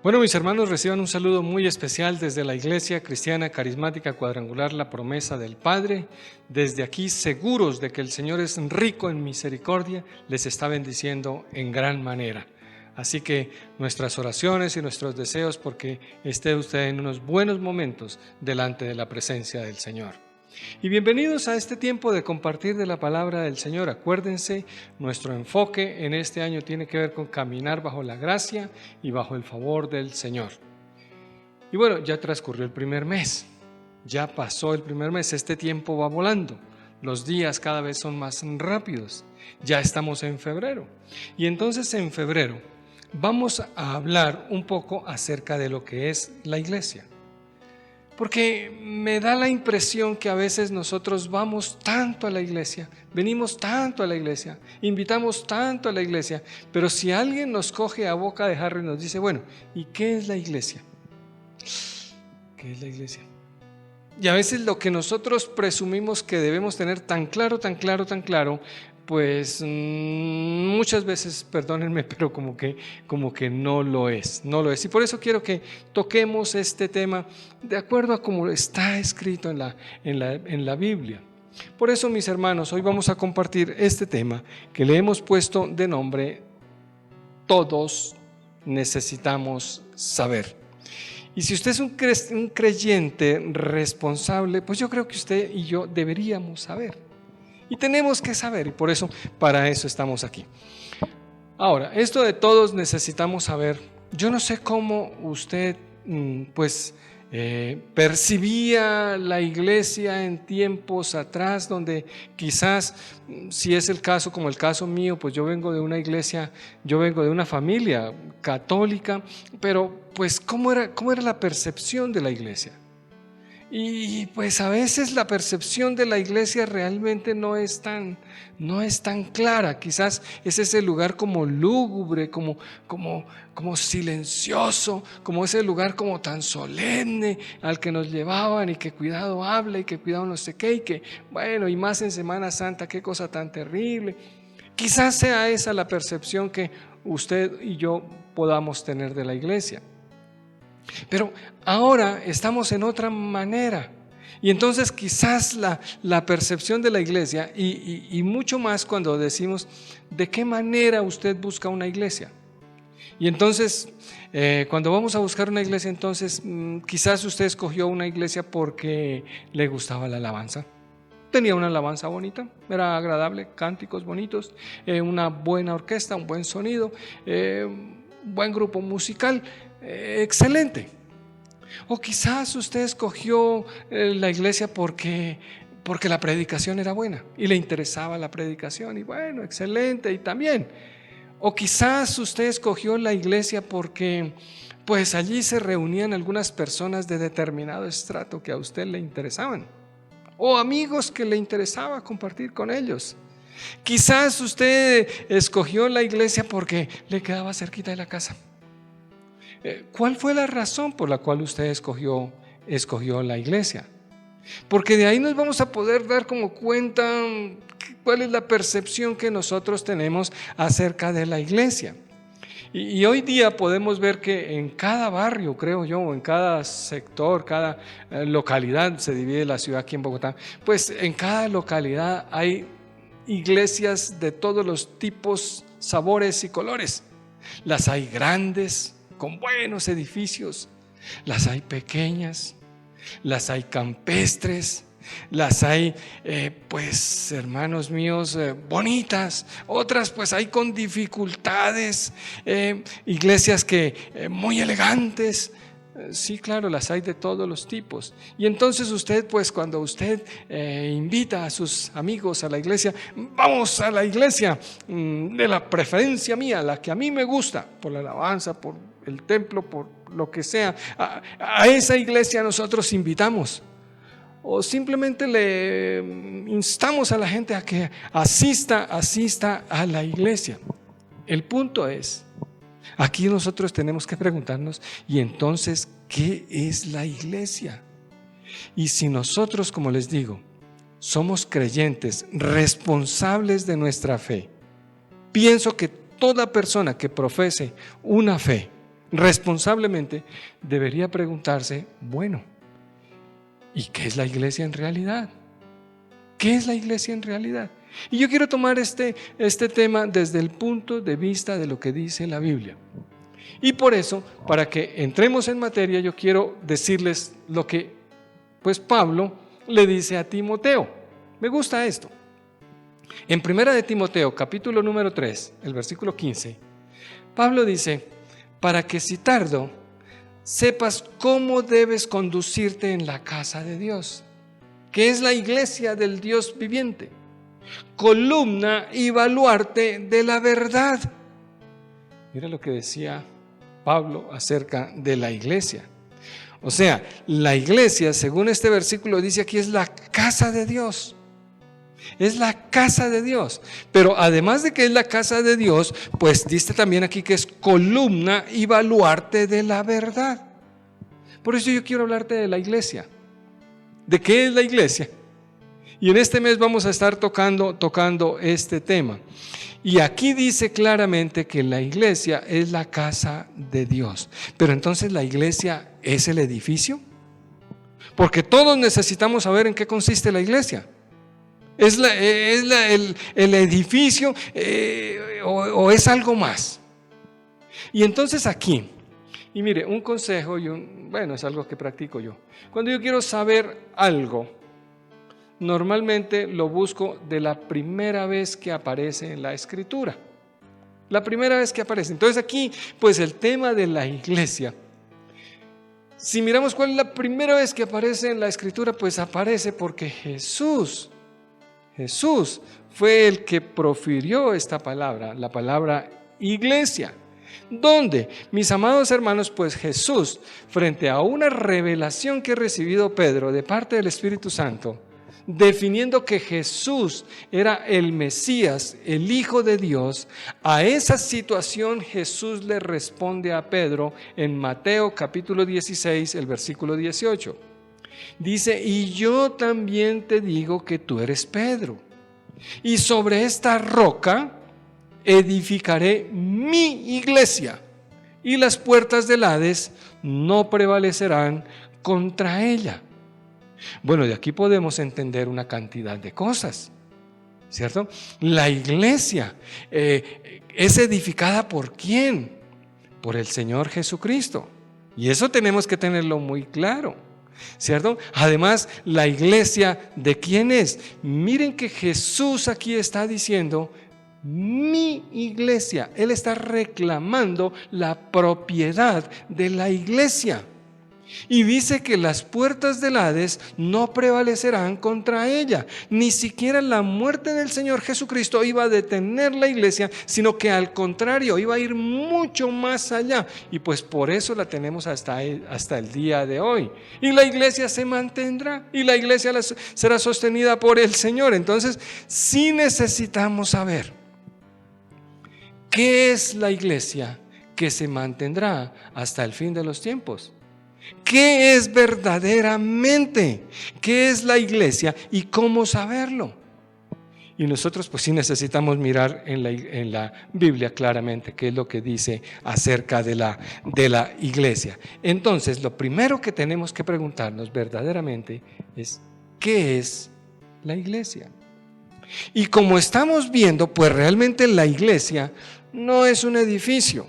Bueno, mis hermanos, reciban un saludo muy especial desde la Iglesia Cristiana Carismática Cuadrangular La Promesa del Padre. Desde aquí, seguros de que el Señor es rico en misericordia, les está bendiciendo en gran manera. Así que nuestras oraciones y nuestros deseos porque esté usted en unos buenos momentos delante de la presencia del Señor. Y bienvenidos a este tiempo de compartir de la palabra del Señor. Acuérdense, nuestro enfoque en este año tiene que ver con caminar bajo la gracia y bajo el favor del Señor. Y bueno, ya transcurrió el primer mes, ya pasó el primer mes, este tiempo va volando, los días cada vez son más rápidos, ya estamos en febrero. Y entonces en febrero vamos a hablar un poco acerca de lo que es la iglesia. Porque me da la impresión que a veces nosotros vamos tanto a la iglesia, venimos tanto a la iglesia, invitamos tanto a la iglesia, pero si alguien nos coge a boca de jarro y nos dice, bueno, ¿y qué es la iglesia? ¿Qué es la iglesia? Y a veces lo que nosotros presumimos que debemos tener tan claro, pues muchas veces, perdónenme, pero como que no lo es. Y por eso quiero que toquemos este tema de acuerdo a como está escrito en la Biblia. Por eso, mis hermanos, hoy vamos a compartir este tema que le hemos puesto de nombre Todos necesitamos saber. Y si usted es un creyente responsable, pues yo creo que usted y yo deberíamos saber. Y tenemos que saber, y por eso, para eso estamos aquí. Ahora, esto de todos necesitamos saber, yo no sé cómo usted percibía la iglesia en tiempos atrás, donde quizás, si es el caso, como el caso mío, pues yo vengo de una iglesia, yo vengo de una familia católica, pero pues ¿cómo era la percepción de la iglesia? Y pues a veces la percepción de la iglesia realmente no es tan clara. Quizás es ese lugar como lúgubre, como silencioso, como ese lugar como tan solemne al que nos llevaban y que cuidado habla y que cuidado no sé qué y que bueno, y más en Semana Santa, qué cosa tan terrible. Quizás sea esa la percepción que usted y yo podamos tener de la iglesia. Pero ahora estamos en otra manera y entonces quizás la percepción de la iglesia y mucho más cuando decimos de qué manera usted busca una iglesia. Y entonces cuando vamos a buscar una iglesia, entonces quizás usted escogió una iglesia porque le gustaba la alabanza. Tenía una alabanza bonita, era agradable, cánticos bonitos, una buena orquesta, un buen sonido, un buen grupo musical. Excelente. O quizás usted escogió la iglesia porque la predicación era buena y le interesaba la predicación y bueno, excelente y también. O quizás usted escogió la iglesia porque pues allí se reunían algunas personas de determinado estrato que a usted le interesaban o amigos que le interesaba compartir con ellos. Quizás usted escogió la iglesia porque le quedaba cerquita de la casa. ¿Cuál fue la razón por la cual usted escogió la iglesia? Porque de ahí nos vamos a poder dar como cuenta cuál es la percepción que nosotros tenemos acerca de la iglesia. Y hoy día podemos ver que en cada barrio, creo yo, en cada sector, cada localidad, se divide la ciudad aquí en Bogotá, pues en cada localidad hay iglesias de todos los tipos, sabores y colores. Las hay grandes, con buenos edificios, las hay pequeñas, las hay campestres, las hay pues hermanos míos bonitas, otras pues hay con dificultades, iglesias que muy elegantes. Sí, claro, las hay de todos los tipos. Y entonces usted, pues cuando usted invita a sus amigos a la iglesia, vamos a la iglesia de la preferencia mía, la que a mí me gusta, por la alabanza, por el templo, por lo que sea, a esa iglesia nosotros invitamos. O simplemente le instamos a la gente a que asista a la iglesia. El punto es, aquí nosotros tenemos que preguntarnos, y entonces, ¿qué es la iglesia? Y si nosotros, como les digo, somos creyentes responsables de nuestra fe, pienso que toda persona que profese una fe responsablemente debería preguntarse, bueno, ¿y qué es la iglesia en realidad? ¿Qué es la iglesia en realidad? Y yo quiero tomar este tema desde el punto de vista de lo que dice la Biblia. Y por eso, para que entremos en materia, yo quiero decirles lo que pues Pablo le dice a Timoteo. Me gusta esto. En 1 de Timoteo, capítulo número 3, el versículo 15, Pablo dice, para que si tardo, sepas cómo debes conducirte en la casa de Dios, que es la iglesia del Dios viviente, columna y baluarte de la verdad. Mira lo que decía Pablo acerca de la iglesia. O sea, la iglesia, según este versículo dice aquí, es la casa de Dios. Es la casa de Dios. Pero además de que es la casa de Dios, pues dice también aquí que es columna y baluarte de la verdad. Por eso yo quiero hablarte de la iglesia. ¿De qué es la iglesia? Y en este mes vamos a estar tocando este tema. Y aquí dice claramente que la iglesia es la casa de Dios. Pero entonces, ¿la iglesia es el edificio? Porque todos necesitamos saber en qué consiste la iglesia. ¿Es el edificio o es algo más? Y entonces aquí, y mire, un consejo bueno, es algo que practico yo. Cuando yo quiero saber algo, normalmente lo busco de la primera vez que aparece en la Escritura. La primera vez que aparece. Entonces aquí, pues el tema de la iglesia. Si miramos cuál es la primera vez que aparece en la Escritura, pues aparece porque Jesús fue el que profirió esta palabra, la palabra iglesia. ¿Dónde? Mis amados hermanos, pues Jesús, frente a una revelación que ha recibido Pedro de parte del Espíritu Santo, definiendo que Jesús era el Mesías, el Hijo de Dios, a esa situación Jesús le responde a Pedro en Mateo capítulo 16, el versículo 18. Dice, y yo también te digo que tú eres Pedro, y sobre esta roca edificaré mi iglesia, y las puertas del Hades no prevalecerán contra ella. Bueno, de aquí podemos entender una cantidad de cosas, ¿cierto? La iglesia es edificada ¿por quién? Por el Señor Jesucristo. Y eso tenemos que tenerlo muy claro, ¿cierto? Además, la iglesia, ¿de quién es? Miren que Jesús aquí está diciendo, mi iglesia. Él está reclamando la propiedad de la iglesia. Y dice que las puertas del Hades no prevalecerán contra ella. Ni siquiera la muerte del Señor Jesucristo iba a detener la iglesia, sino que al contrario, iba a ir mucho más allá. Y pues por eso la tenemos hasta el día de hoy. Y la iglesia se mantendrá, y la iglesia será sostenida por el Señor. Entonces, sí necesitamos saber qué es la iglesia que se mantendrá hasta el fin de los tiempos. ¿Qué es verdaderamente? ¿Qué es la iglesia y cómo saberlo? Y nosotros pues sí necesitamos mirar en la Biblia claramente qué es lo que dice acerca de la iglesia. Entonces, lo primero que tenemos que preguntarnos verdaderamente es ¿qué es la iglesia? Y como estamos viendo, pues realmente la iglesia no es un edificio.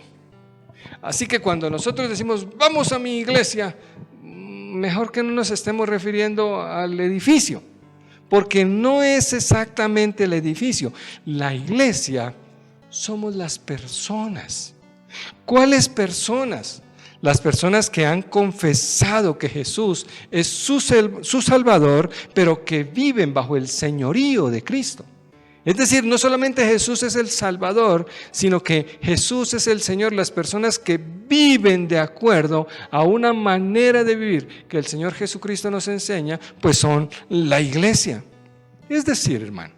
Así que cuando nosotros decimos, vamos a mi iglesia, mejor que no nos estemos refiriendo al edificio, porque no es exactamente el edificio. La iglesia somos las personas. ¿Cuáles personas? Las personas que han confesado que Jesús es su Salvador, pero que viven bajo el señorío de Cristo. Es decir, no solamente Jesús es el Salvador, sino que Jesús es el Señor. Las personas que viven de acuerdo a una manera de vivir que el Señor Jesucristo nos enseña, pues son la iglesia. Es decir, hermano,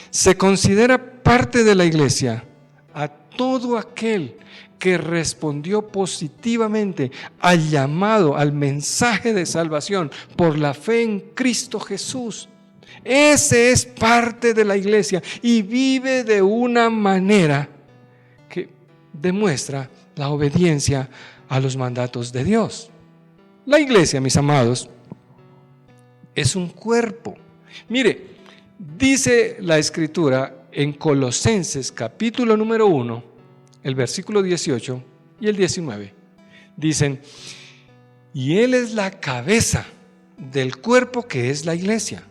se considera parte de la iglesia a todo aquel que respondió positivamente al llamado, al mensaje de salvación por la fe en Cristo Jesús. Ese es parte de la iglesia y vive de una manera que demuestra la obediencia a los mandatos de Dios. La iglesia, mis amados, es un cuerpo. Mire, dice la Escritura en Colosenses capítulo número 1, el versículo 18 y el 19. Dicen, y Él es la cabeza del cuerpo que es la iglesia,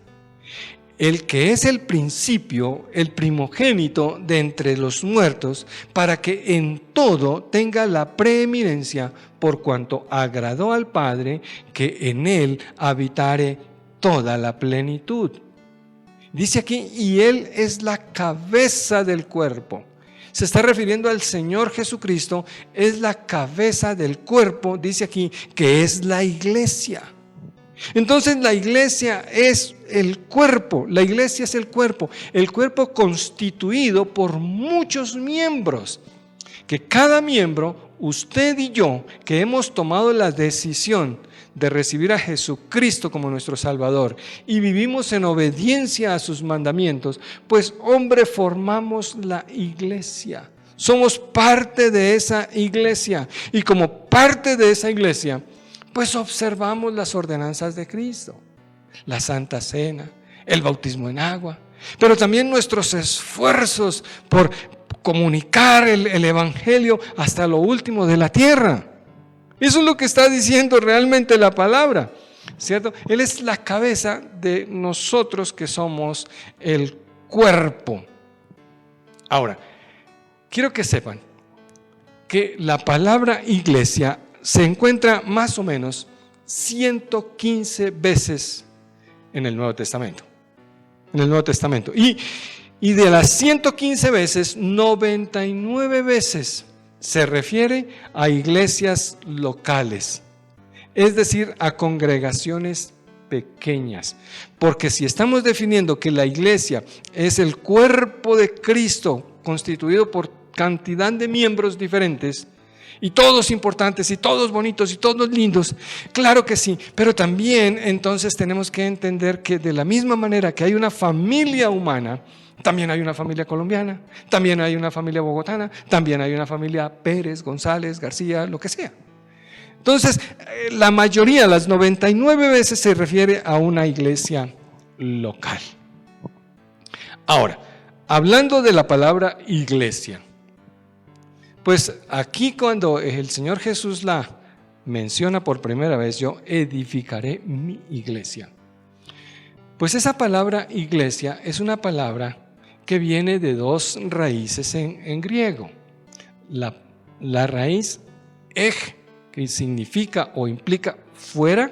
el que es el principio, el primogénito de entre los muertos, para que en todo tenga la preeminencia, por cuanto agradó al Padre que en Él habitare toda la plenitud. Dice aquí, y Él es la cabeza del cuerpo. Se está refiriendo al Señor Jesucristo, es la cabeza del cuerpo, dice aquí, que es la iglesia. Entonces la iglesia es el cuerpo, la iglesia es el cuerpo constituido por muchos miembros, que cada miembro, usted y yo, que hemos tomado la decisión de recibir a Jesucristo como nuestro Salvador y vivimos en obediencia a sus mandamientos, pues hombre, formamos la iglesia. Somos parte de esa iglesia y como parte de esa iglesia, pues observamos las ordenanzas de Cristo, la Santa Cena, el bautismo en agua, pero también nuestros esfuerzos por comunicar el Evangelio hasta lo último de la tierra. Eso es lo que está diciendo realmente la palabra, ¿cierto? Él es la cabeza de nosotros que somos el cuerpo. Ahora, quiero que sepan que la palabra iglesia se encuentra más o menos 115 veces en el Nuevo Testamento. Y de las 115 veces, 99 veces se refiere a iglesias locales, es decir, a congregaciones pequeñas. Porque si estamos definiendo que la iglesia es el cuerpo de Cristo constituido por cantidad de miembros diferentes, y todos importantes, y todos bonitos, y todos lindos, claro que sí, pero también entonces tenemos que entender que de la misma manera que hay una familia humana, también hay una familia colombiana, también hay una familia bogotana, también hay una familia Pérez, González, García, lo que sea. Entonces, la mayoría, las 99 veces se refiere a una iglesia local. Ahora, hablando de la palabra iglesia, pues aquí cuando el Señor Jesús la menciona por primera vez, yo edificaré mi iglesia. Pues esa palabra iglesia es una palabra que viene de dos raíces en griego. La raíz ej, que significa o implica fuera,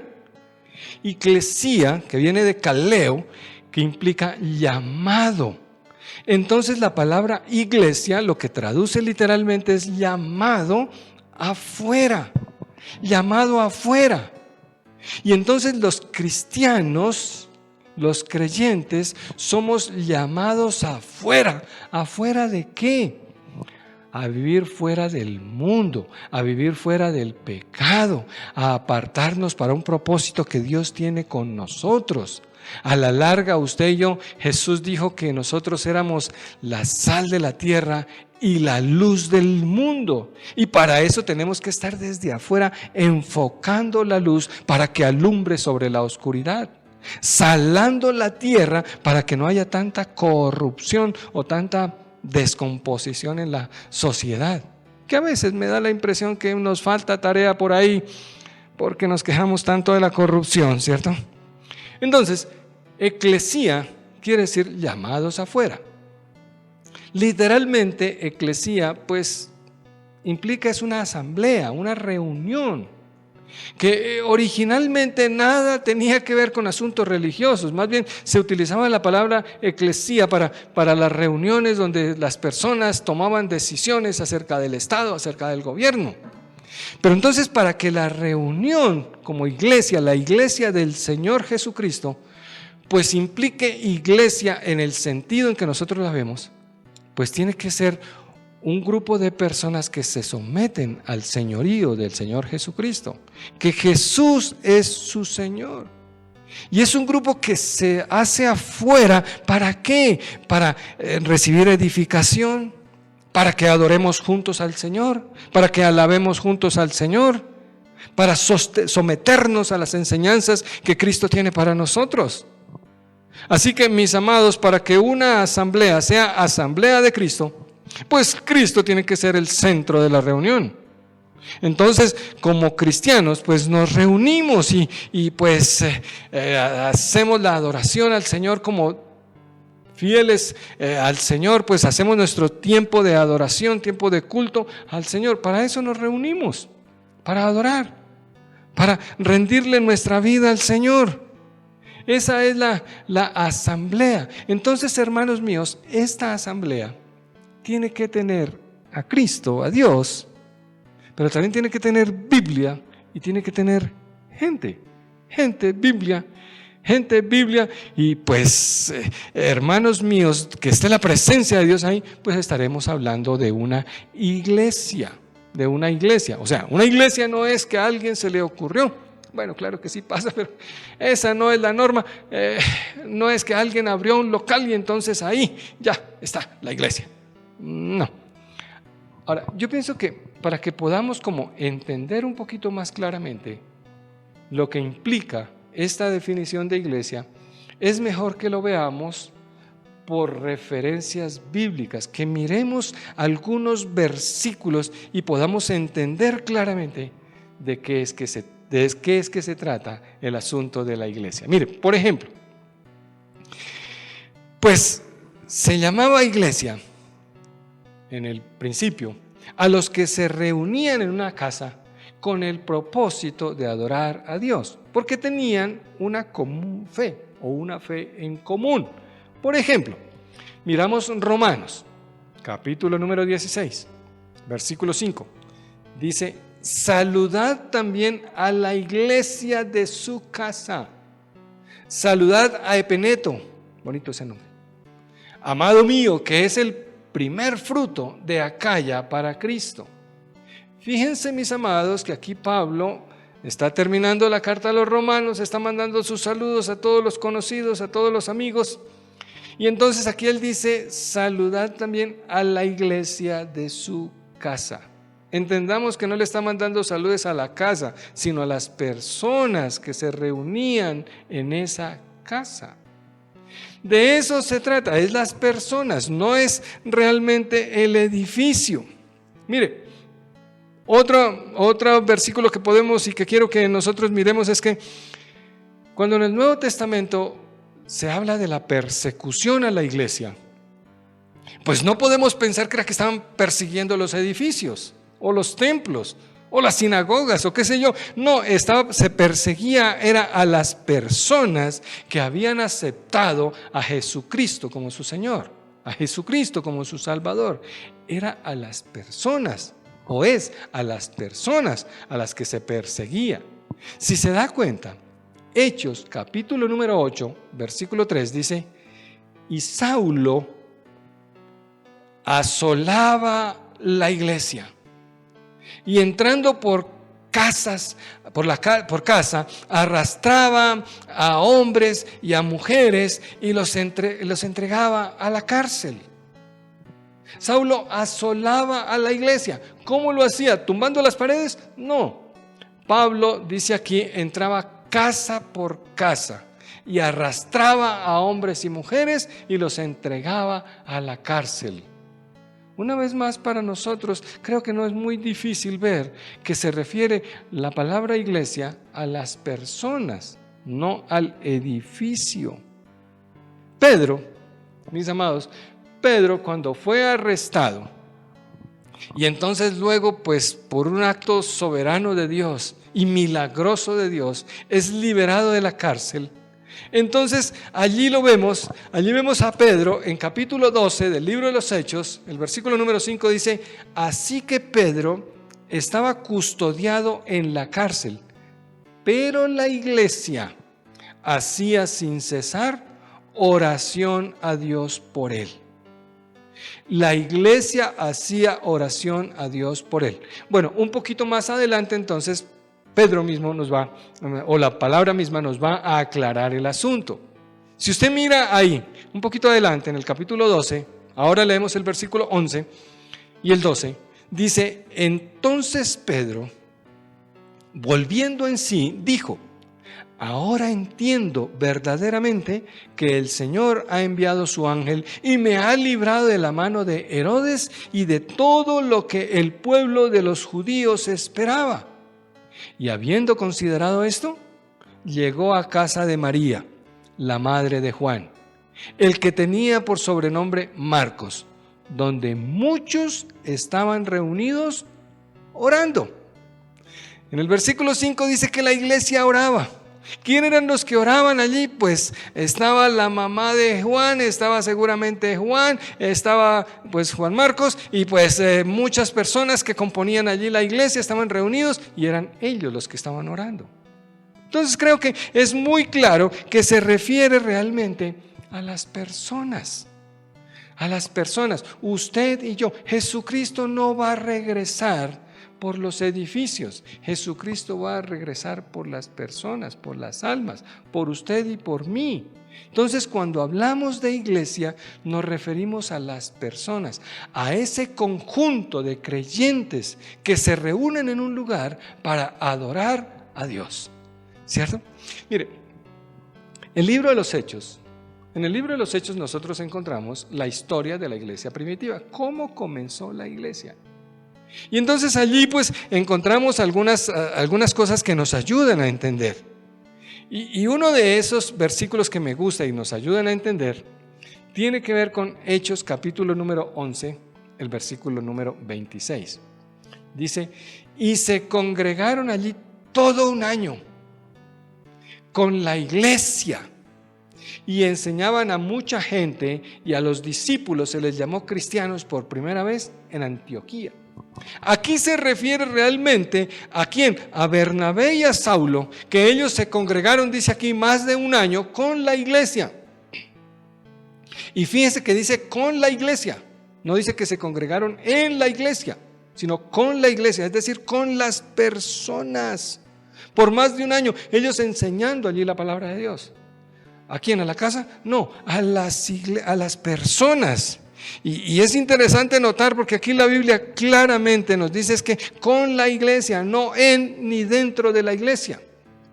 y klesia, que viene de kaleo, que implica llamado. Entonces la palabra iglesia lo que traduce literalmente es llamado afuera, llamado afuera. Y entonces los cristianos, los creyentes, somos llamados afuera. ¿Afuera de qué? A vivir fuera del mundo, a vivir fuera del pecado, a apartarnos para un propósito que Dios tiene con nosotros. A la larga, usted y yo, Jesús dijo que nosotros éramos la sal de la tierra y la luz del mundo. Y para eso tenemos que estar desde afuera enfocando la luz para que alumbre sobre la oscuridad, salando la tierra para que no haya tanta corrupción o tanta descomposición en la sociedad, que a veces me da la impresión que nos falta tarea por ahí porque nos quejamos tanto de la corrupción, ¿cierto? Entonces, eclesía quiere decir llamados afuera. Literalmente, eclesía pues implica es una asamblea, una reunión, que originalmente nada tenía que ver con asuntos religiosos, más bien se utilizaba la palabra eclesía para las reuniones donde las personas tomaban decisiones acerca del Estado, acerca del gobierno. Pero entonces para que la reunión como iglesia, la iglesia del Señor Jesucristo, pues implique iglesia en el sentido en que nosotros la vemos, pues tiene que ser un grupo de personas que se someten al señorío del Señor Jesucristo, que Jesús es su Señor. Y es un grupo que se hace afuera, ¿para qué? Para recibir edificación, para que adoremos juntos al Señor, para que alabemos juntos al Señor, para someternos a las enseñanzas que Cristo tiene para nosotros. Así que, mis amados, para que una asamblea sea asamblea de Cristo, pues Cristo tiene que ser el centro de la reunión. Entonces, como cristianos, pues nos reunimos y pues hacemos la adoración al Señor como fieles al Señor, pues hacemos nuestro tiempo de adoración, tiempo de culto al Señor. Para eso nos reunimos, para adorar, para rendirle nuestra vida al Señor. Esa es la asamblea. Entonces, hermanos míos, esta asamblea tiene que tener a Cristo, a Dios, pero también tiene que tener Biblia y tiene que tener gente, Biblia, y pues hermanos míos, que esté la presencia de Dios ahí, pues estaremos hablando de una iglesia. O sea, una iglesia no es que a alguien se le ocurrió. Bueno, claro que sí pasa, pero esa no es la norma. No es que alguien abrió un local y entonces ahí ya está la iglesia. No. Ahora, yo pienso que para que podamos como entender un poquito más claramente lo que implica esta definición de iglesia, es mejor que lo veamos por referencias bíblicas, que miremos algunos versículos y podamos entender claramente de qué es que se trata el asunto de la iglesia. Mire, por ejemplo, pues se llamaba iglesia en el principio a los que se reunían en una casa con el propósito de adorar a Dios, porque tenían una común fe o una fe en común. Por ejemplo, miramos Romanos, capítulo número 16, versículo 5. Dice: saludad también a la iglesia de su casa. Saludad a Epeneto, bonito ese nombre, amado mío, que es el primer fruto de Acaya para Cristo. Fíjense, mis amados, que aquí Pablo está terminando la carta a los romanos, está mandando sus saludos a todos los conocidos, a todos los amigos, y entonces aquí él dice: saludad también a la iglesia de su casa. Entendamos que no le está mandando saludos a la casa, sino a las personas que se reunían en esa casa. De eso se trata, es las personas, no es realmente el edificio. Mire, otro versículo que podemos y que quiero que nosotros miremos es que cuando en el Nuevo Testamento se habla de la persecución a la iglesia, pues no podemos pensar que era que estaban persiguiendo los edificios o los templos o las sinagogas o qué sé yo. No, se perseguía era a las personas que habían aceptado a Jesucristo como su Señor, a Jesucristo como su Salvador. Era a las personas, o es a las personas a las que se perseguía. Si se da cuenta, Hechos capítulo número 8, versículo 3 dice: y Saulo asolaba la iglesia, y entrando por casa, arrastraba a hombres y a mujeres y los entregaba a la cárcel. Saulo asolaba a la iglesia. ¿Cómo lo hacía? ¿Tumbando las paredes? No. Pablo dice aquí, entraba casa por casa y arrastraba a hombres y mujeres y los entregaba a la cárcel. Una vez más, para nosotros creo que no es muy difícil ver que se refiere la palabra iglesia a las personas, no al edificio. Pedro, mis amados, Pedro cuando fue arrestado y entonces luego pues por un acto soberano de Dios y milagroso de Dios es liberado de la cárcel. Entonces allí vemos a Pedro en capítulo 12 del libro de los Hechos, el versículo número 5 dice: así que Pedro estaba custodiado en la cárcel, pero la iglesia hacía sin cesar oración a Dios por él. La iglesia hacía oración a Dios por él. Bueno, un poquito más adelante entonces Pedro mismo o la palabra misma nos va a aclarar el asunto. Si usted mira ahí, un poquito adelante en el capítulo 12, ahora leemos el versículo 11, y el 12, dice: entonces Pedro, volviendo en sí, dijo: ahora entiendo verdaderamente que el Señor ha enviado su ángel y me ha librado de la mano de Herodes y de todo lo que el pueblo de los judíos esperaba. Y habiendo considerado esto, llegó a casa de María, la madre de Juan, el que tenía por sobrenombre Marcos, donde muchos estaban reunidos orando. En el versículo 5 dice que la iglesia oraba. ¿Quién eran los que oraban allí? Pues estaba la mamá de Juan, estaba seguramente Juan, estaba pues Juan Marcos y pues muchas personas que componían allí la iglesia estaban reunidos y eran ellos los que estaban orando. Entonces creo que es muy claro que se refiere realmente a las personas. A las personas, usted y yo. Jesucristo no va a regresar por los edificios. Jesucristo va a regresar por las personas, por las almas, por usted y por mí. Entonces, cuando hablamos de iglesia, nos referimos a las personas, a ese conjunto de creyentes que se reúnen en un lugar para adorar a Dios. ¿Cierto? Mire, en el libro de los Hechos nosotros encontramos la historia de la iglesia primitiva, cómo comenzó la iglesia. Y entonces allí pues encontramos algunas cosas que nos ayudan a entender. Y uno de esos versículos que me gusta y nos ayudan a entender tiene que ver con Hechos capítulo número 11, el versículo número 26. Dice: y se congregaron allí todo un año con la iglesia y enseñaban a mucha gente, y a los discípulos se les llamó cristianos por primera vez en Antioquía. Aquí se refiere realmente ¿a quién? A Bernabé y a Saulo, que ellos se congregaron, dice aquí, más de un año con la iglesia. Y fíjense que dice con la iglesia, no dice que se congregaron en la iglesia, sino con la iglesia, es decir, con las personas. Por más de un año, ellos enseñando allí la palabra de Dios. ¿A quién? ¿A la casa? No, a las personas. Y es interesante notar, porque aquí la Biblia claramente nos dice es que con la iglesia, no en ni dentro de la iglesia.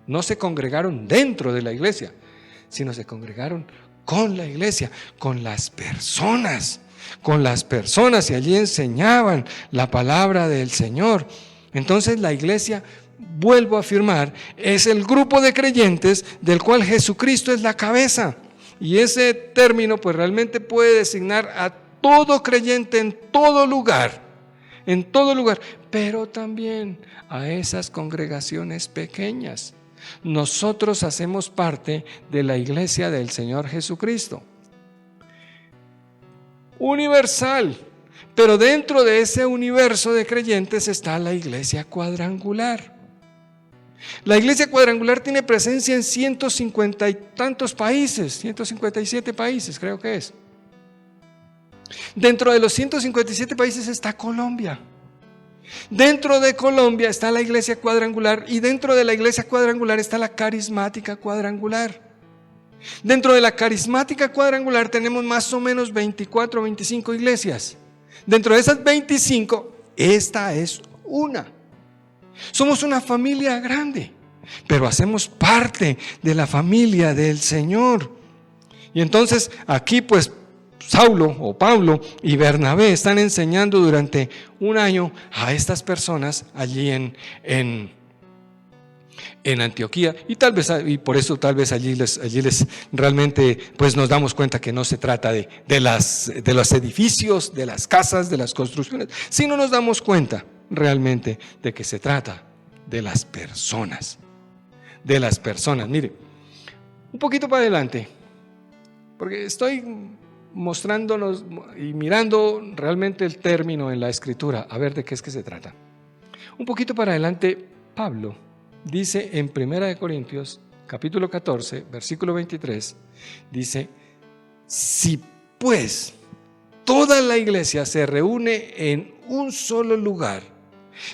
No se congregaron dentro de la iglesia, sino se congregaron con la iglesia, con las personas, y allí enseñaban la palabra del Señor. Entonces la iglesia, vuelvo a afirmar, es el grupo de creyentes del cual Jesucristo es la cabeza. Y ese término pues realmente puede designar a todo creyente en todo lugar, pero también a esas congregaciones pequeñas. Nosotros hacemos parte de la iglesia del Señor Jesucristo, universal, pero dentro de ese universo de creyentes está la iglesia cuadrangular. La iglesia cuadrangular tiene presencia en 150 y tantos países, 157 países creo que es. Dentro de los 157 países está Colombia. Dentro de Colombia está la iglesia cuadrangular, y dentro de la iglesia cuadrangular está la carismática cuadrangular. Dentro de la carismática cuadrangular tenemos más o menos 24 o 25 iglesias. Dentro de esas 25, esta es una. Somos una familia grande, pero hacemos parte de la familia del Señor. Y entonces aquí pues Saulo o Pablo y Bernabé están enseñando durante un año a estas personas allí en Antioquía, y por eso tal vez allí les realmente pues nos damos cuenta que no se trata de los edificios, de las casas, de las construcciones, sino nos damos cuenta realmente de que se trata de las personas. Mire, un poquito para adelante, porque estoy mostrándonos y mirando realmente el término en la escritura, a ver de qué es que se trata. Un poquito para adelante, Pablo dice en 1 Corintios capítulo 14 versículo 23, dice: si pues toda la iglesia se reúne en un solo lugar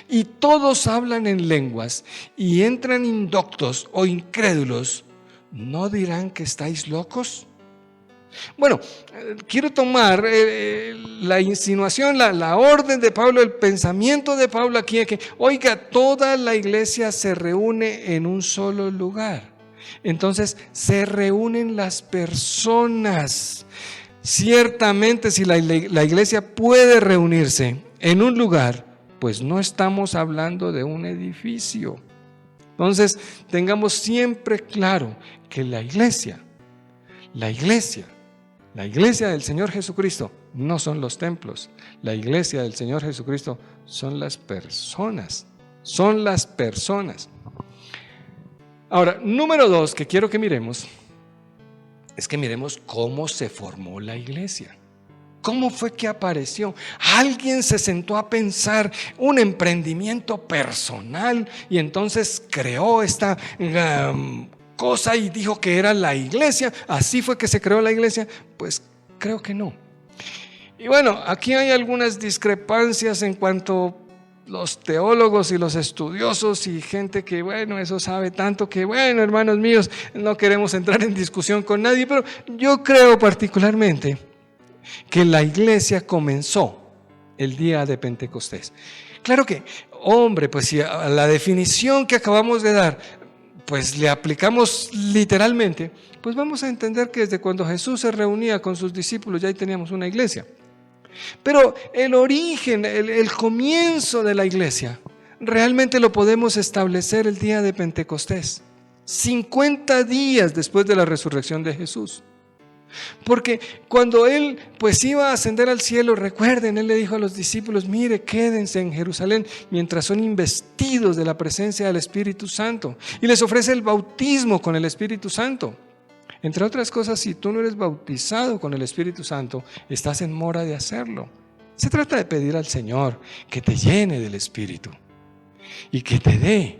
y todos hablan en lenguas y entran indoctos o incrédulos, ¿no dirán que estáis locos? Bueno, quiero tomar la insinuación, la orden de Pablo, el pensamiento de Pablo aquí, de que, oiga, toda la iglesia se reúne en un solo lugar. Entonces, se reúnen las personas. Ciertamente, si la iglesia puede reunirse en un lugar, pues no estamos hablando de un edificio. Entonces, tengamos siempre claro que la iglesia del Señor Jesucristo no son los templos. La iglesia del Señor Jesucristo son las personas. Son las personas. Ahora, número 2 que quiero que miremos es que miremos cómo se formó la iglesia. ¿Cómo fue que apareció? Alguien se sentó a pensar un emprendimiento personal y entonces creó esta cosa y dijo que era la iglesia. ¿Así fue que se creó la iglesia? Pues creo que no. Y bueno, aquí hay algunas discrepancias en cuanto los teólogos y los estudiosos y gente que, bueno, eso sabe tanto que, bueno, hermanos míos, no queremos entrar en discusión con nadie, pero yo creo particularmente que la iglesia comenzó el día de Pentecostés. Claro que, hombre, pues si a la definición que acabamos de dar, pues le aplicamos literalmente, pues vamos a entender que desde cuando Jesús se reunía con sus discípulos ya ahí teníamos una iglesia. Pero el origen, el comienzo de la iglesia, realmente lo podemos establecer el día de Pentecostés, 50 días después de la resurrección de Jesús. Porque cuando Él pues iba a ascender al cielo, recuerden, Él le dijo a los discípulos, mire, quédense en Jerusalén mientras son investidos de la presencia del Espíritu Santo. Y les ofrece el bautismo con el Espíritu Santo. Entre otras cosas, si tú no eres bautizado con el Espíritu Santo, estás en mora de hacerlo. Se trata de pedir al Señor que te llene del Espíritu y que te dé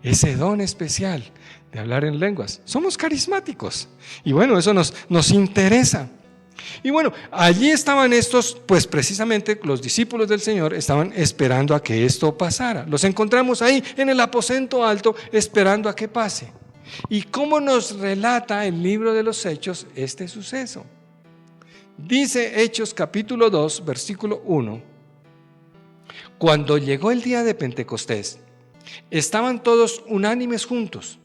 ese don especial de hablar en lenguas. Somos carismáticos y bueno, eso nos interesa. Y bueno, allí estaban estos, pues precisamente los discípulos del Señor estaban esperando a que esto pasara. Los encontramos ahí en el aposento alto esperando a que pase. ¿Y cómo nos relata el libro de los Hechos este suceso? Dice Hechos capítulo 2, versículo 1. Cuando llegó el día de Pentecostés, estaban todos unánimes juntos.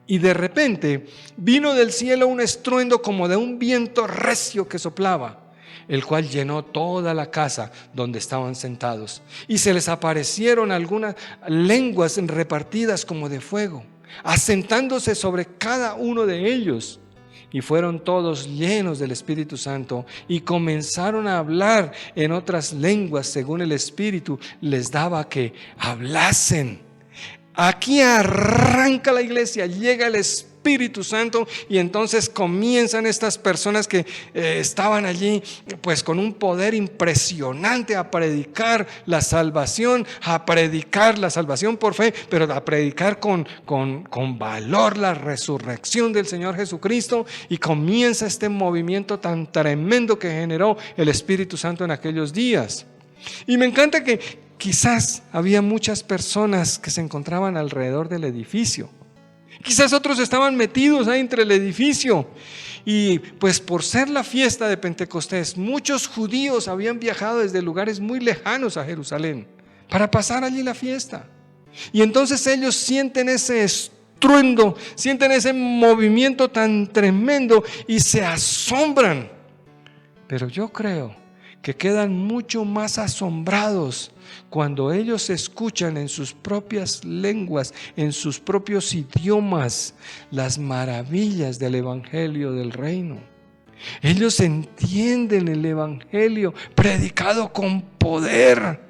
Y de repente vino del cielo un estruendo como de un viento recio que soplaba, el cual llenó toda la casa donde estaban sentados. Y se les aparecieron algunas lenguas repartidas como de fuego, asentándose sobre cada uno de ellos. Y fueron todos llenos del Espíritu Santo y comenzaron a hablar en otras lenguas según el Espíritu les daba que hablasen. Aquí arranca la iglesia, llega el Espíritu Santo y entonces comienzan estas personas que estaban allí pues con un poder impresionante a predicar la salvación por fe, pero a predicar con valor la resurrección del Señor Jesucristo, y comienza este movimiento tan tremendo que generó el Espíritu Santo en aquellos días. Y me encanta que quizás había muchas personas que se encontraban alrededor del edificio. Quizás otros estaban metidos ahí entre el edificio. Y pues por ser la fiesta de Pentecostés, muchos judíos habían viajado desde lugares muy lejanos a Jerusalén para pasar allí la fiesta. Y entonces ellos sienten ese estruendo, sienten ese movimiento tan tremendo y se asombran. Pero yo creo que quedan mucho más asombrados cuando ellos escuchan en sus propias lenguas, en sus propios idiomas, las maravillas del Evangelio del Reino. Ellos entienden el Evangelio predicado con poder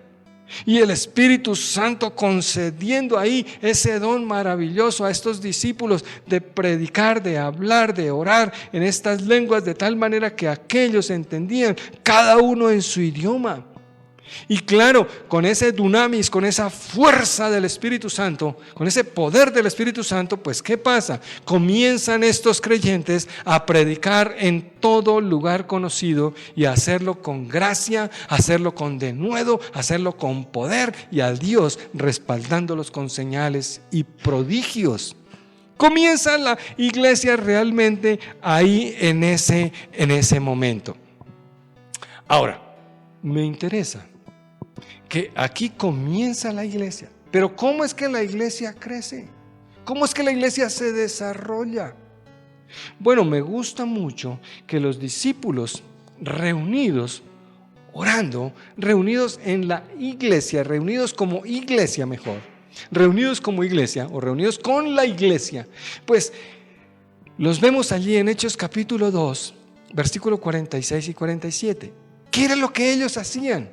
y el Espíritu Santo concediendo ahí ese don maravilloso a estos discípulos de predicar, de hablar, de orar en estas lenguas, de tal manera que aquellos entendían cada uno en su idioma. Y claro, con ese dunamis, con esa fuerza del Espíritu Santo, con ese poder del Espíritu Santo, pues ¿qué pasa? Comienzan estos creyentes a predicar en todo lugar conocido y a hacerlo con gracia, hacerlo con denuedo, hacerlo con poder, y a Dios respaldándolos con señales y prodigios. Comienza la iglesia realmente ahí en ese momento. Ahora, me interesa que aquí comienza la iglesia. Pero ¿cómo es que la iglesia crece? ¿Cómo es que la iglesia se desarrolla? Bueno, me gusta mucho que los discípulos reunidos, orando, reunidos en la iglesia, reunidos como iglesia mejor, reunidos como iglesia o reunidos con la iglesia, pues los vemos allí en Hechos capítulo 2, versículo 46 y 47. ¿Qué era lo que ellos hacían?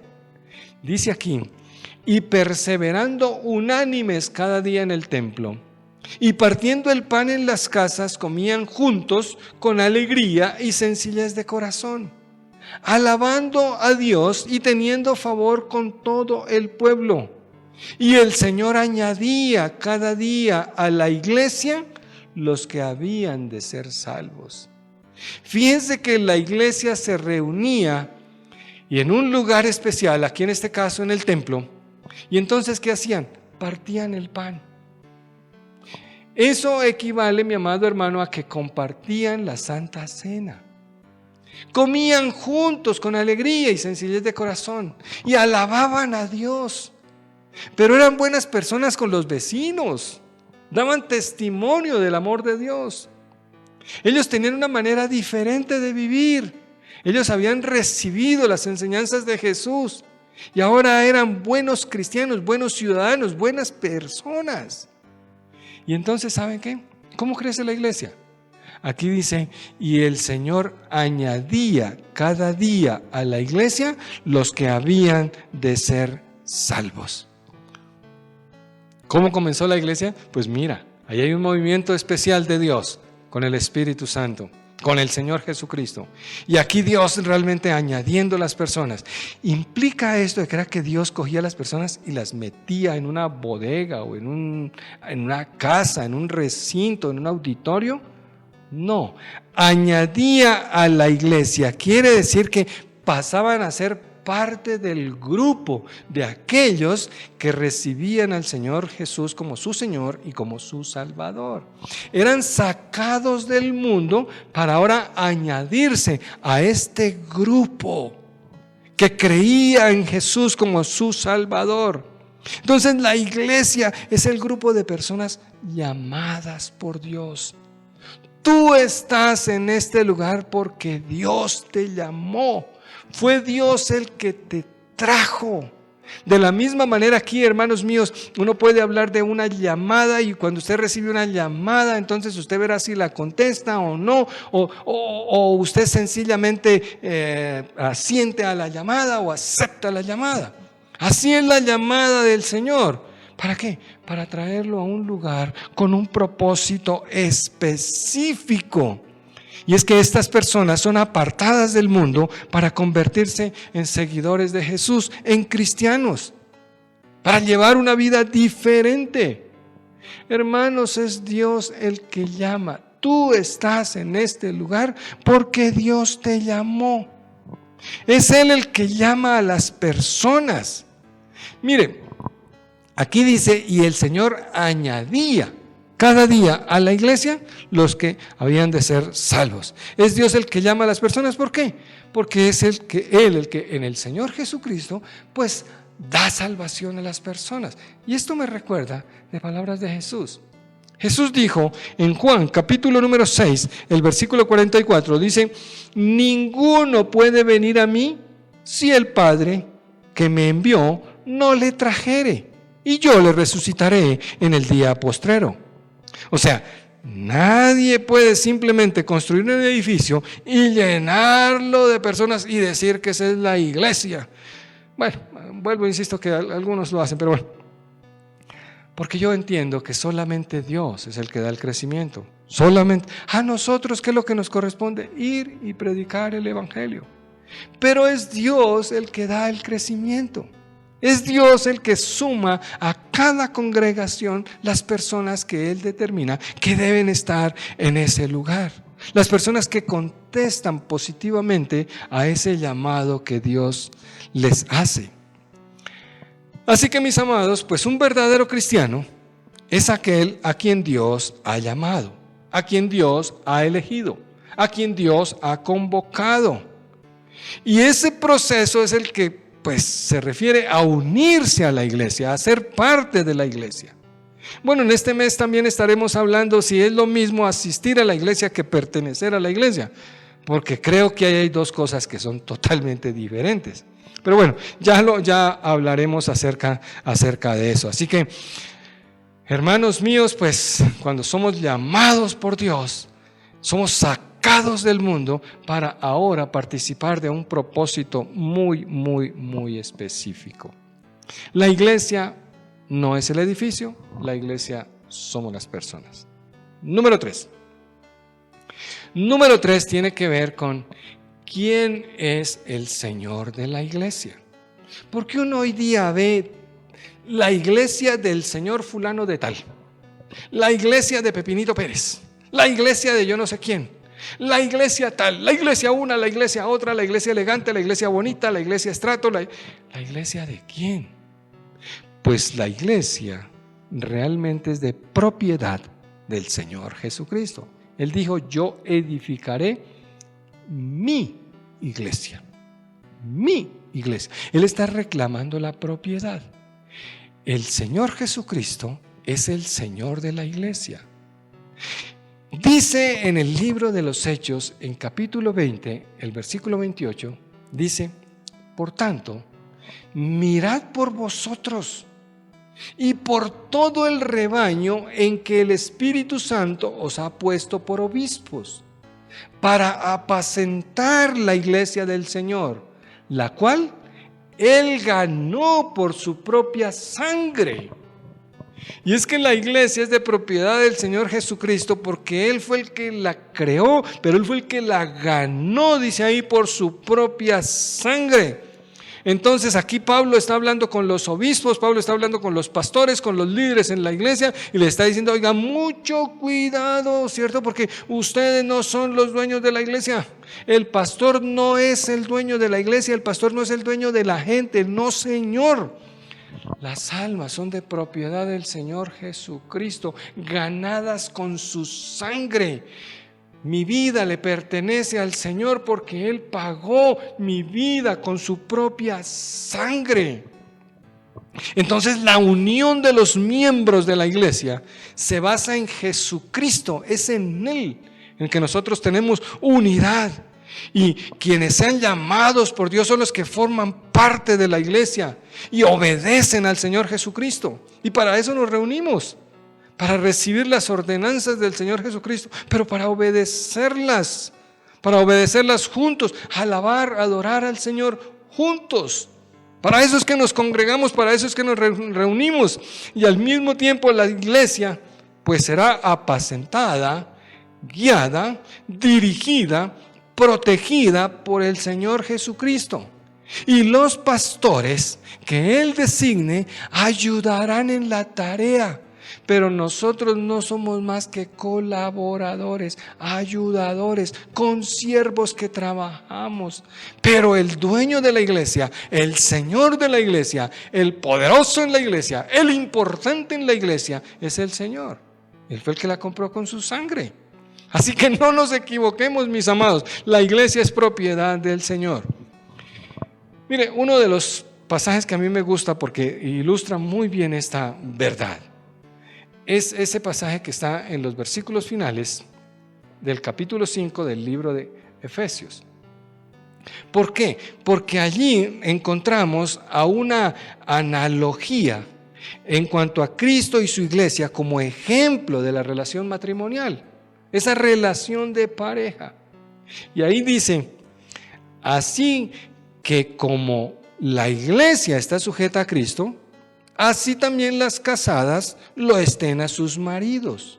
Dice aquí, y perseverando unánimes cada día en el templo, y partiendo el pan en las casas, comían juntos con alegría y sencillez de corazón, alabando a Dios y teniendo favor con todo el pueblo. Y el Señor añadía cada día a la iglesia los que habían de ser salvos. Fíjense que la iglesia se reunía y en un lugar especial, aquí en este caso en el templo, y entonces ¿qué hacían? Partían el pan. Eso equivale, mi amado hermano, a que compartían la Santa Cena. Comían juntos con alegría y sencillez de corazón y alababan a Dios. Pero eran buenas personas con los vecinos. Daban testimonio del amor de Dios. Ellos tenían una manera diferente de vivir. Ellos habían recibido las enseñanzas de Jesús y ahora eran buenos cristianos, buenos ciudadanos, buenas personas. Y entonces, ¿saben qué? ¿Cómo crece la iglesia? Aquí dice, y el Señor añadía cada día a la iglesia los que habían de ser salvos. ¿Cómo comenzó la iglesia? Pues mira, ahí hay un movimiento especial de Dios con el Espíritu Santo, con el Señor Jesucristo. Y aquí Dios realmente añadiendo las personas. ¿Implica esto de que era que Dios cogía a las personas y las metía en una bodega o en una casa, en un recinto, en un auditorio? No, añadía a la iglesia. Quiere decir que pasaban a ser parte del grupo de aquellos que recibían al Señor Jesús como su Señor y como su Salvador. Eran sacados del mundo para ahora añadirse a este grupo que creía en Jesús como su Salvador. Entonces la iglesia es el grupo de personas llamadas por Dios. Tú estás en este lugar porque Dios te llamó. Fue Dios el que te trajo. De la misma manera aquí, hermanos míos, uno puede hablar de una llamada y cuando usted recibe una llamada, entonces usted verá si la contesta o no, o usted sencillamente asiente a la llamada o acepta la llamada. Así es la llamada del Señor. ¿Para qué? Para traerlo a un lugar con un propósito específico. Y es que estas personas son apartadas del mundo para convertirse en seguidores de Jesús, en cristianos, para llevar una vida diferente. Hermanos, es Dios el que llama. Tú estás en este lugar porque Dios te llamó. Es Él el que llama a las personas. Mire, aquí dice, y el Señor añadía cada día a la iglesia los que habían de ser salvos. Es Dios el que llama a las personas. ¿Por qué? Porque es Él el que en el Señor Jesucristo pues da salvación a las personas. Y esto me recuerda de palabras de Jesús. Jesús dijo en Juan capítulo número 6, el versículo 44, dice, ninguno puede venir a mí si el Padre que me envió no le trajere, y yo le resucitaré en el día postrero. O sea, nadie puede simplemente construir un edificio y llenarlo de personas y decir que esa es la iglesia. Bueno, vuelvo, insisto que algunos lo hacen, pero bueno. Porque yo entiendo que solamente Dios es el que da el crecimiento. Solamente a nosotros, ¿qué es lo que nos corresponde? Ir y predicar el evangelio. Pero es Dios el que da el crecimiento. Es Dios el que suma a cada congregación las personas que Él determina que deben estar en ese lugar. Las personas que contestan positivamente a ese llamado que Dios les hace. Así que, mis amados, pues un verdadero cristiano es aquel a quien Dios ha llamado, a quien Dios ha elegido, a quien Dios ha convocado. Y ese proceso es el que se refiere a unirse a la iglesia, a ser parte de la iglesia. Bueno, en este mes también estaremos hablando si es lo mismo asistir a la iglesia que pertenecer a la iglesia, porque creo que ahí hay dos cosas que son totalmente diferentes. Pero bueno, ya hablaremos acerca de eso. Así que, hermanos míos, pues cuando somos llamados por Dios, somos sacados del mundo para ahora participar de un propósito muy, muy, muy específico. La iglesia no es el edificio, la iglesia somos las personas. Número 3 tiene que ver con quién es el Señor de la iglesia. Porque uno hoy día ve la iglesia del señor fulano de tal, la iglesia de Pepinito Pérez, la iglesia de yo no sé quién, la iglesia tal, la iglesia una, la iglesia otra, la iglesia elegante, la iglesia bonita, la iglesia estrato, ¿la iglesia de quién? Pues la iglesia realmente es de propiedad del Señor Jesucristo. Él dijo: yo edificaré mi iglesia. Mi iglesia. Él está reclamando la propiedad. El Señor Jesucristo es el Señor de la iglesia. Dice en el libro de los Hechos, en capítulo 20, el versículo 28, dice: por tanto, mirad por vosotros y por todo el rebaño en que el Espíritu Santo os ha puesto por obispos, para apacentar la iglesia del Señor, la cual Él ganó por su propia sangre. Y es que la iglesia es de propiedad del Señor Jesucristo, porque Él fue el que la creó, pero Él fue el que la ganó, dice ahí, por su propia sangre. Entonces aquí Pablo está hablando con los obispos, Pablo está hablando con los pastores, con los líderes en la iglesia, y le está diciendo: oiga, mucho cuidado, ¿cierto? Porque ustedes no son los dueños de la iglesia. El pastor no es el dueño de la iglesia, el pastor no es el dueño de la gente, no, señor. Las almas son de propiedad del Señor Jesucristo, ganadas con su sangre. Mi vida le pertenece al Señor porque Él pagó mi vida con su propia sangre. Entonces la unión de los miembros de la iglesia se basa en Jesucristo, es en Él en que nosotros tenemos unidad. Y quienes sean llamados por Dios son los que forman parte de la iglesia y obedecen al Señor Jesucristo. Y para eso nos reunimos, para recibir las ordenanzas del Señor Jesucristo, pero para obedecerlas juntos, alabar, adorar al Señor juntos. Para eso es que nos congregamos, para eso es que nos reunimos. Y al mismo tiempo la iglesia pues será apacentada, guiada, dirigida, protegida por el Señor Jesucristo. Y los pastores que Él designe ayudarán en la tarea. Pero nosotros no somos más que colaboradores, ayudadores, consiervos que trabajamos. Pero el dueño de la iglesia, el Señor de la iglesia, el poderoso en la iglesia, el importante en la iglesia, es el Señor. Él fue el que la compró con su sangre. Así que no nos equivoquemos, mis amados. La iglesia es propiedad del Señor. Mire, uno de los pasajes que a mí me gusta porque ilustra muy bien esta verdad es ese pasaje que está en los versículos finales del capítulo 5 del libro de Efesios. ¿Por qué? Porque allí encontramos a una analogía en cuanto a Cristo y su iglesia como ejemplo de la relación matrimonial, esa relación de pareja. Y ahí dice: así que como la iglesia está sujeta a Cristo, así también las casadas lo estén a sus maridos.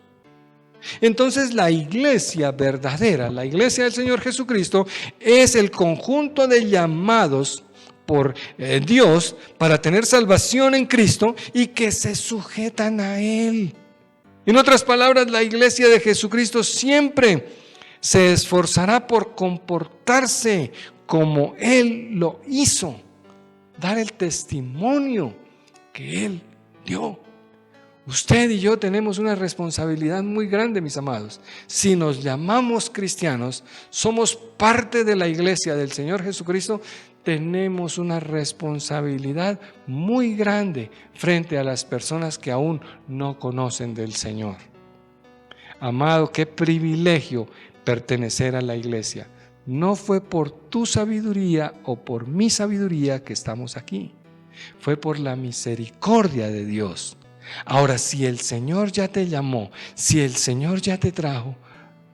Entonces la iglesia verdadera, la iglesia del Señor Jesucristo, es el conjunto de llamados por Dios para tener salvación en Cristo y que se sujetan a Él. En otras palabras, la iglesia de Jesucristo siempre se esforzará por comportarse como Él lo hizo, dar el testimonio que Él dio. Usted y yo tenemos una responsabilidad muy grande, mis amados. Si nos llamamos cristianos, somos parte de la iglesia del Señor Jesucristo, tenemos una responsabilidad muy grande frente a las personas que aún no conocen del Señor. Amado, qué privilegio pertenecer a la iglesia. No fue por tu sabiduría o por mi sabiduría que estamos aquí. Fue por la misericordia de Dios. Ahora, si el Señor ya te llamó, si el Señor ya te trajo,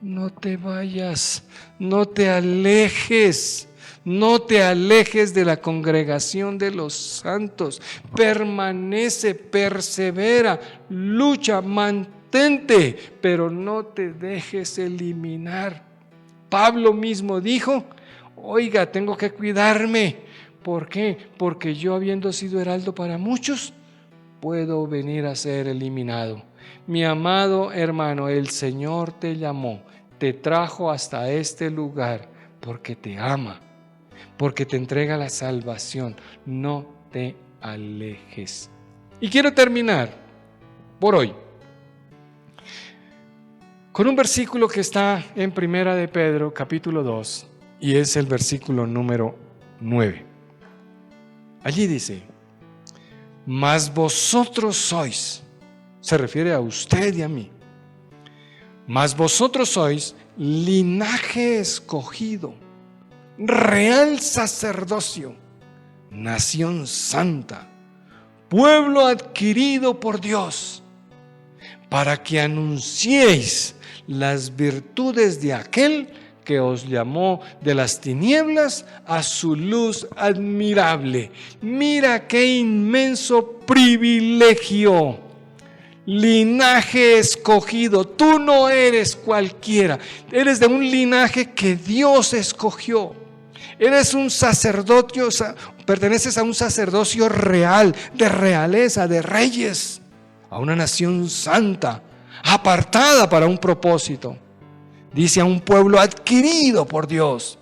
no te vayas, no te alejes. No te alejes de la congregación de los santos. Permanece, persevera, lucha, mantente, pero no te dejes eliminar. Pablo mismo dijo: oiga, tengo que cuidarme. ¿Por qué? Porque yo, habiendo sido heraldo para muchos, puedo venir a ser eliminado. Mi amado hermano, el Señor te llamó, te trajo hasta este lugar porque te ama, porque te entrega la salvación. No te alejes. Y quiero terminar por hoy con un versículo que está en Primera de Pedro, capítulo 2, y es el versículo número 9. Allí dice: mas vosotros sois, se refiere a usted y a mí, mas vosotros sois linaje escogido, real sacerdocio, nación santa, pueblo adquirido por Dios, para que anunciéis las virtudes de aquel que os llamó de las tinieblas a su luz admirable. Mira qué inmenso privilegio. Linaje escogido. Tú no eres cualquiera. Eres de un linaje que Dios escogió. Eres un sacerdocio, perteneces a un sacerdocio real, de realeza, de reyes, a una nación santa, apartada para un propósito. Dice: a un pueblo adquirido por Dios,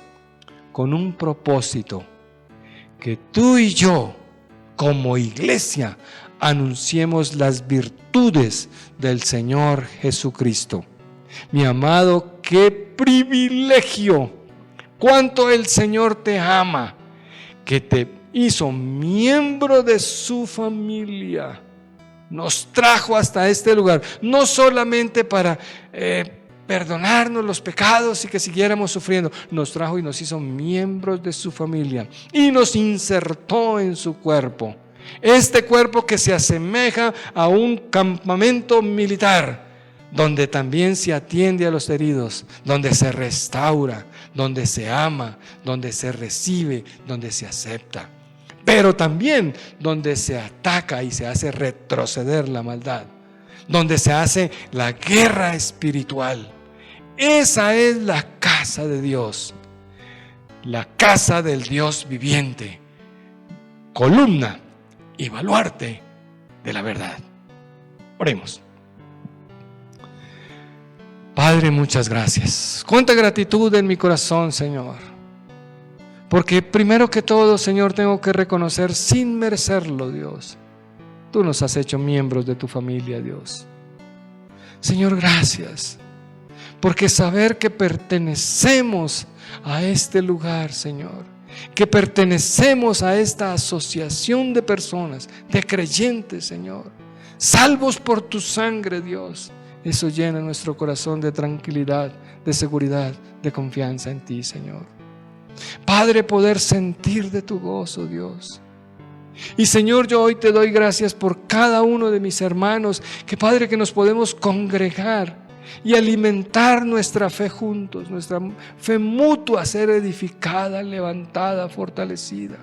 con un propósito, que tú y yo, como iglesia, anunciemos las virtudes del Señor Jesucristo. Mi amado, qué privilegio, cuánto el Señor te ama, que te hizo miembro de su familia. Nos trajo hasta este lugar, no solamente para perdonarnos los pecados y que siguiéramos sufriendo. Nos trajo y nos hizo miembros de su familia y nos insertó en su cuerpo. Este cuerpo que se asemeja a un campamento militar, donde también se atiende a los heridos, donde se restaura, donde se ama, donde se recibe, donde se acepta, pero también donde se ataca y se hace retroceder la maldad, donde se hace la guerra espiritual. Esa es la casa de Dios, la casa del Dios viviente, columna y baluarte de la verdad. Oremos. Padre, muchas gracias. Cuánta gratitud en mi corazón, Señor. Porque primero que todo, Señor, tengo que reconocer sin merecerlo, Dios, tú nos has hecho miembros de tu familia, Dios. Señor, gracias. Porque saber que pertenecemos a este lugar, Señor, que pertenecemos a esta asociación de personas, de creyentes, Señor, salvos por tu sangre, Dios, eso llena nuestro corazón de tranquilidad, de seguridad, de confianza en ti, Señor. Padre, poder sentir de tu gozo, Dios. Y Señor, yo hoy te doy gracias por cada uno de mis hermanos, que Padre, que nos podemos congregar y alimentar nuestra fe juntos, nuestra fe mutua, ser edificada, levantada, fortalecida.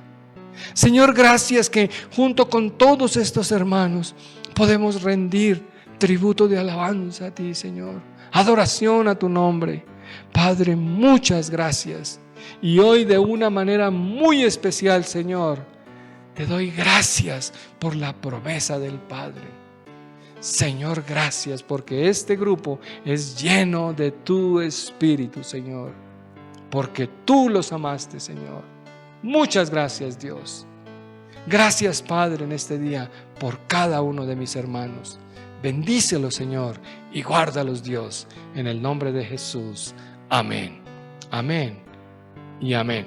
Señor, gracias que junto con todos estos hermanos podemos rendir tributo de alabanza a ti, Señor, adoración a tu nombre. Padre, muchas gracias. Y hoy de una manera muy especial, Señor, te doy gracias por la promesa del Padre. Señor, gracias porque este grupo es lleno de tu Espíritu, Señor, porque tú los amaste, Señor. Muchas gracias, Dios. Gracias, Padre, en este día por cada uno de mis hermanos. Bendícelos, Señor, y guárdalos, Dios, en el nombre de Jesús. Amén. Amén y amén.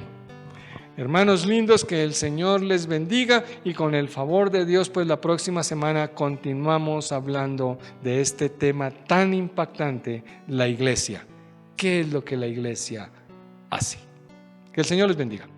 Hermanos lindos, que el Señor les bendiga, y con el favor de Dios, pues la próxima semana continuamos hablando de este tema tan impactante, la iglesia. ¿Qué es lo que la iglesia hace? Que el Señor les bendiga.